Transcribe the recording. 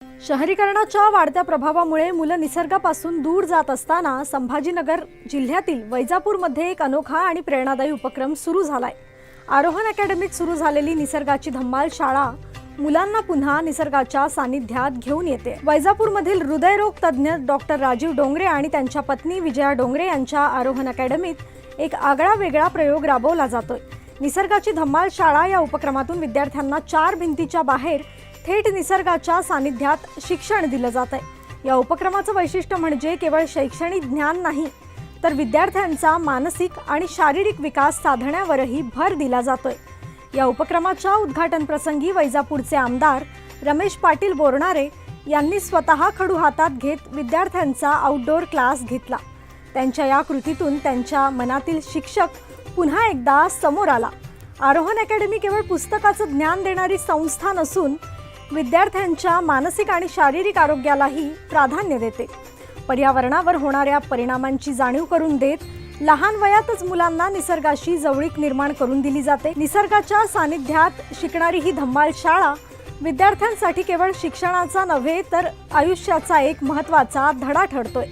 शहरीकरणाच्या वाढत्या प्रभावामुळे मुलं निसर्गापासून दूर जात असताना संभाजीनगर जिल्ह्यातील वैजापूरमध्ये एक अनोखा आणि प्रेरणादायी उपक्रम सुरू झालाय। आरोहण अकॅडमीत सुरू झालेली निसर्गाची धम्माल शाळा मुलांना पुन्हा निसर्गाच्या सानिध्यात घेऊन येते। वैजापूरमधील हृदयरोग तज्ञ डॉक्टर राजीव डोंगरे आणि त्यांच्या पत्नी विजया डोंगरे यांच्या आरोहण अकॅडमीत एक आगळा वेगळा प्रयोग राबवला जातोय। निसर्गाची धम्माल शाळा या उपक्रमातून विद्यार्थ्यांना 4 भिंतीच्या बाहेर थेट निसर्गाच्या सानिध्यात शिक्षण दिलं जात आहे। या उपक्रमाचं वैशिष्ट्य म्हणजे केवळ शैक्षणिक ज्ञान नाही, तर विद्यार्थ्यांचा मानसिक आणि शारीरिक विकास साधण्यावरही भर दिला जातोय। या उपक्रमाच्या उद्घाटन प्रसंगी वैजापूरचे आमदार रमेश पाटील बोरणारे यांनी स्वतः खडू हातात घेत विद्यार्थ्यांचा आउटडोर क्लास घेतला। त्यांच्या या कृतीतून त्यांच्या मनातील शिक्षक पुन्हा एकदा समोर आला। आरोहण अकॅडमी केवळ पुस्तकाचं ज्ञान देणारी संस्था नसून विद्यार्थ्यांच्या मानसिक आणि शारीरिक आरोग्यालाही प्राधान्य देते। पर्यावरणावर होणाऱ्या परिणामांची जाणीव करून देत लहान वयातच मुलांना निसर्गाशी जवळीक निर्माण करून दिली जाते। निसर्गाच्या सानिध्यात शिकणारी ही धम्माल शाळा विद्यार्थ्यांसाठी केवळ शिक्षणाचा नव्हे, तर आयुष्याचा एक महत्त्वाचा धडा ठरतोय।